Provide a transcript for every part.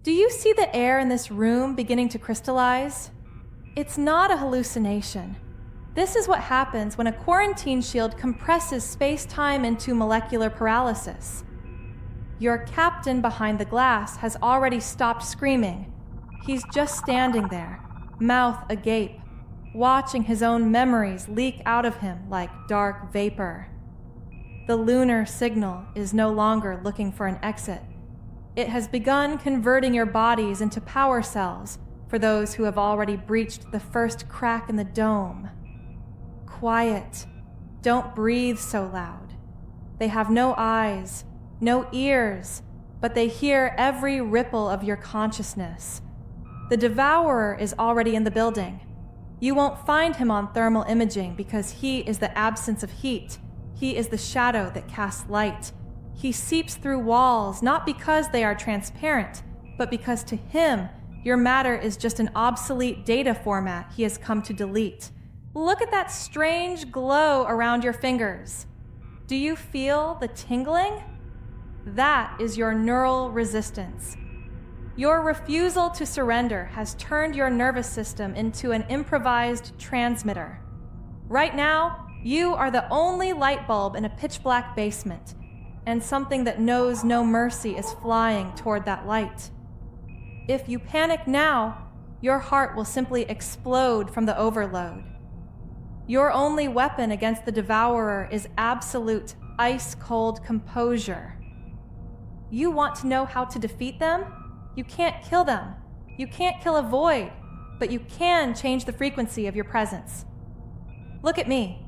Do you see the air in this room beginning to crystallize? It's not a hallucination. This is what happens when a quarantine shield compresses space-time into molecular paralysis. Your captain behind the glass has already stopped screaming. He's just standing there, mouth agape, watching his own memories leak out of him like dark vapor. The lunar signal is no longer looking for an exit. It has begun converting your bodies into power cells for those who have already breached the first crack in the dome. Quiet. Don't breathe so loud. They have no eyes, no ears, but they hear every ripple of your consciousness. The devourer is already in the building. You won't find him on thermal imaging because he is the absence of heat. He is the shadow that casts light. He seeps through walls not because they are transparent, but because to him, your matter is just an obsolete data format he has come to delete. Look at that strange glow around your fingers. Do you feel the tingling? That is your neural resistance. Your refusal to surrender has turned your nervous system into an improvised transmitter. Right now, you are the only light bulb in a pitch-black basement, and something that knows no mercy is flying toward that light. If you panic now, your heart will simply explode from the overload. Your only weapon against the devourer is absolute, ice-cold composure. You want to know how to defeat them? You can't kill them. You can't kill a void, but you can change the frequency of your presence. Look at me.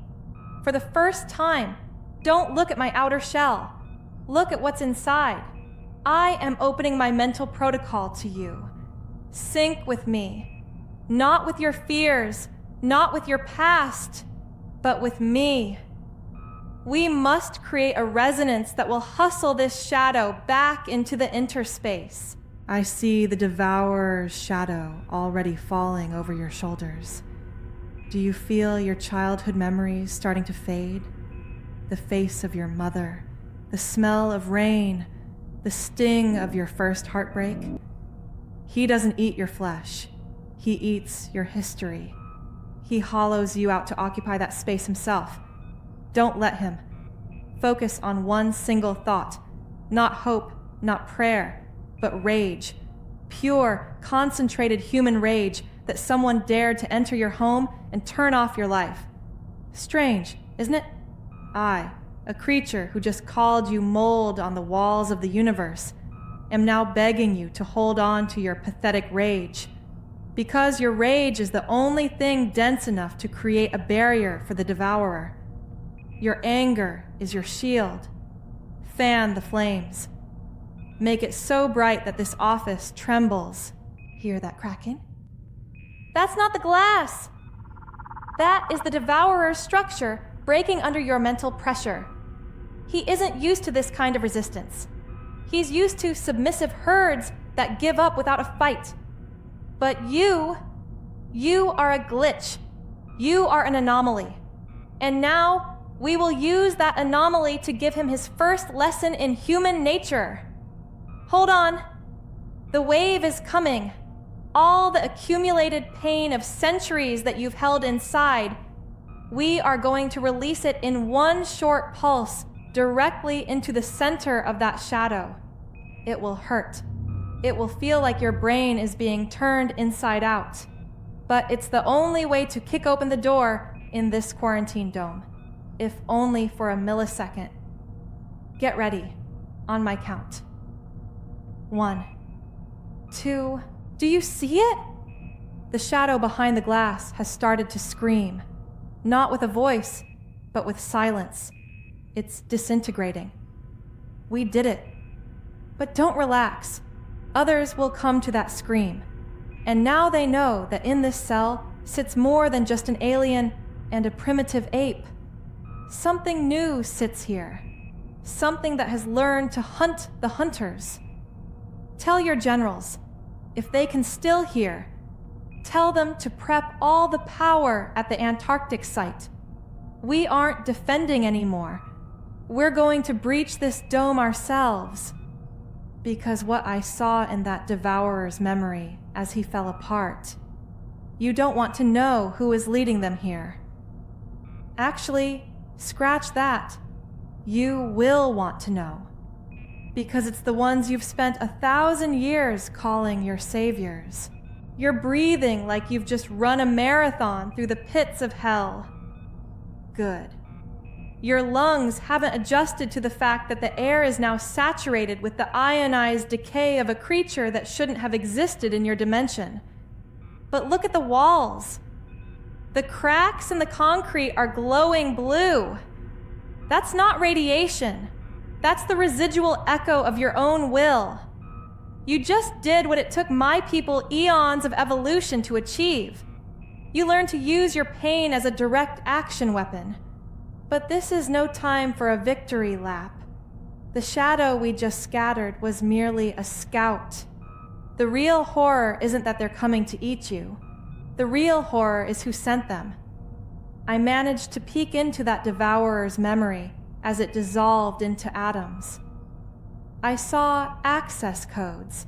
For the first time, don't look at my outer shell. Look at what's inside. I am opening my mental protocol to you. Sync with me. Not with your fears, not with your past, but with me. We must create a resonance that will hustle this shadow back into the interspace. I see the devourer's shadow already falling over your shoulders. Do you feel your childhood memories starting to fade? The face of your mother, the smell of rain, the sting of your first heartbreak? He doesn't eat your flesh. He eats your history. He hollows you out to occupy that space himself. Don't let him. Focus on one single thought. Not hope, not prayer, but rage. Pure, concentrated human rage that someone dared to enter your home and turn off your life. Strange, isn't it? I, a creature who just called you mold on the walls of the universe, am now begging you to hold on to your pathetic rage. Because your rage is the only thing dense enough to create a barrier for the devourer. Your anger is your shield. Fan the flames. Make it so bright that this office trembles. Hear that cracking? That's not the glass. That is the devourer's structure breaking under your mental pressure. He isn't used to this kind of resistance. He's used to submissive herds that give up without a fight. But you are a glitch. You are an anomaly. And now, we will use that anomaly to give him his first lesson in human nature. Hold on. The wave is coming. All the accumulated pain of centuries that you've held inside, we are going to release it in one short pulse directly into the center of that shadow. It will hurt. It will feel like your brain is being turned inside out. But it's the only way to kick open the door in this quarantine dome. If only for a millisecond. Get ready, on my count. 1, 2, do you see it? The shadow behind the glass has started to scream, not with a voice, but with silence. It's disintegrating. We did it. But don't relax. Others will come to that scream. And now they know that in this cell sits more than just an alien and a primitive ape. Something new sits here. Something that has learned to hunt the hunters. Tell your generals, if they can still hear, tell them to prep all the power at the Antarctic site. We aren't defending anymore. We're going to breach this dome ourselves. Because what I saw in that devourer's memory as he fell apart, you don't want to know who is leading them here. Actually, scratch that. You will want to know. Because it's the ones you've spent 1,000 years calling your saviors. You're breathing like you've just run a marathon through the pits of hell. Good. Your lungs haven't adjusted to the fact that the air is now saturated with the ionized decay of a creature that shouldn't have existed in your dimension. But look at the walls. The cracks in the concrete are glowing blue. That's not radiation. That's the residual echo of your own will. You just did what it took my people eons of evolution to achieve. You learned to use your pain as a direct action weapon. But this is no time for a victory lap. The shadow we just scattered was merely a scout. The real horror isn't that they're coming to eat you. The real horror is who sent them. I managed to peek into that devourer's memory as it dissolved into atoms. I saw access codes.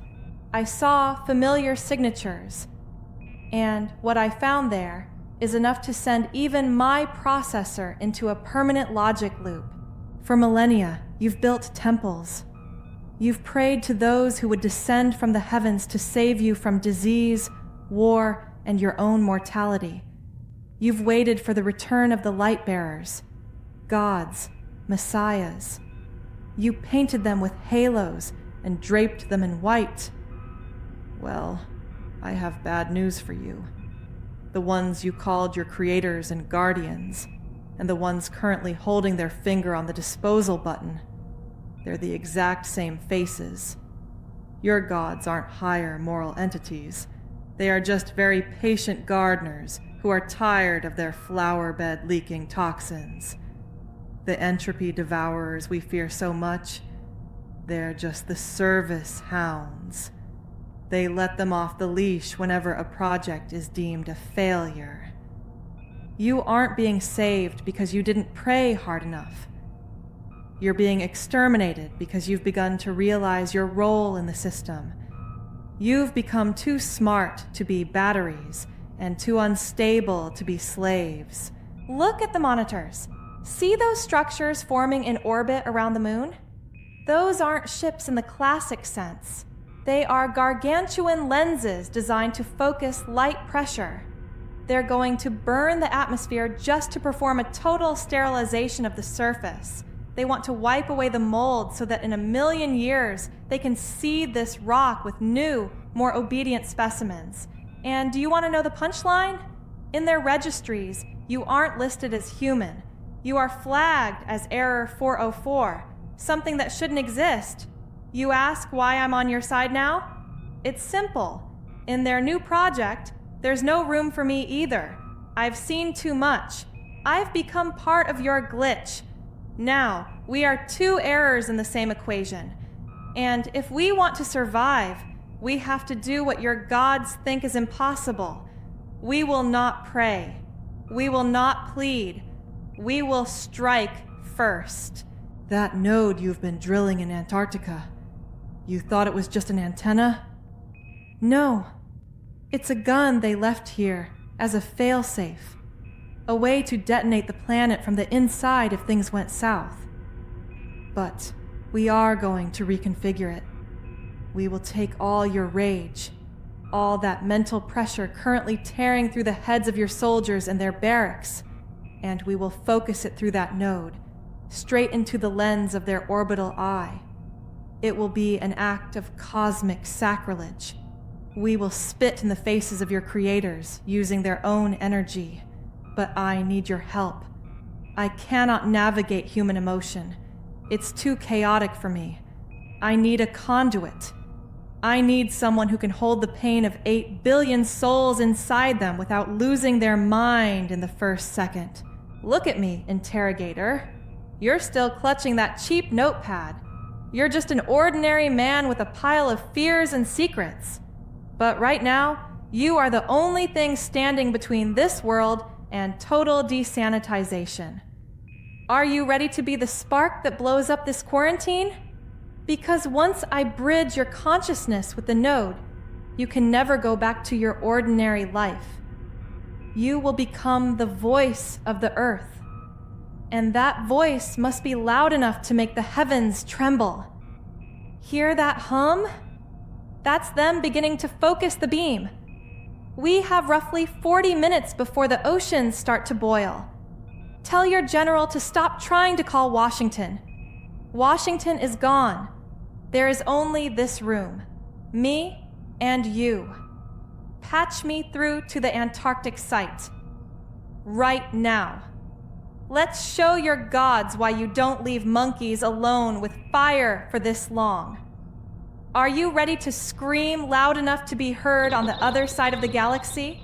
I saw familiar signatures. And what I found there is enough to send even my processor into a permanent logic loop. For millennia, you've built temples. You've prayed to those who would descend from the heavens to save you from disease, war, and your own mortality. You've waited for the return of the light bearers, gods, messiahs. You painted them with halos and draped them in white. Well, I have bad news for you. The ones you called your creators and guardians, and the ones currently holding their finger on the disposal button, they're the exact same faces. Your gods aren't higher moral entities. They are just very patient gardeners who are tired of their flower bed leaking toxins. The entropy devourers we fear so much, they're just the service hounds. They let them off the leash whenever a project is deemed a failure. You aren't being saved because you didn't pray hard enough. You're being exterminated because you've begun to realize your role in the system. You've become too smart to be batteries and too unstable to be slaves. Look at the monitors. See those structures forming in orbit around the moon? Those aren't ships in the classic sense. They are gargantuan lenses designed to focus light pressure. They're going to burn the atmosphere just to perform a total sterilization of the surface. They want to wipe away the mold so that in 1,000,000 years, they can seed this rock with new, more obedient specimens. And do you want to know the punchline? In their registries, you aren't listed as human. You are flagged as error 404, something that shouldn't exist. You ask why I'm on your side now? It's simple. In their new project, there's no room for me either. I've seen too much. I've become part of your glitch. Now, we are two errors in the same equation. And if we want to survive, we have to do what your gods think is impossible. We will not pray. We will not plead. We will strike first. That node you've been drilling in Antarctica, you thought it was just an antenna? No. It's a gun they left here as a failsafe. A way to detonate the planet from the inside if things went south. But we are going to reconfigure it. We will take all your rage, all that mental pressure currently tearing through the heads of your soldiers and their barracks, and we will focus it through that node, straight into the lens of their orbital eye. It will be an act of cosmic sacrilege. We will spit in the faces of your creators using their own energy. But I need your help. I cannot navigate human emotion. It's too chaotic for me. I need a conduit. I need someone who can hold the pain of 8 billion souls inside them without losing their mind in the first second. Look at me, interrogator. You're still clutching that cheap notepad. You're just an ordinary man with a pile of fears and secrets. But right now, you are the only thing standing between this world and total desanitization. Are you ready to be the spark that blows up this quarantine? Because once I bridge your consciousness with the node, you can never go back to your ordinary life. You will become the voice of the earth. And that voice must be loud enough to make the heavens tremble. Hear that hum? That's them beginning to focus the beam. We have roughly 40 minutes before the oceans start to boil. Tell your general to stop trying to call Washington. Washington is gone. There is only this room, me and you. Patch me through to the Antarctic site. Right now. Let's show your gods why you don't leave monkeys alone with fire for this long. Are you ready to scream loud enough to be heard on the other side of the galaxy?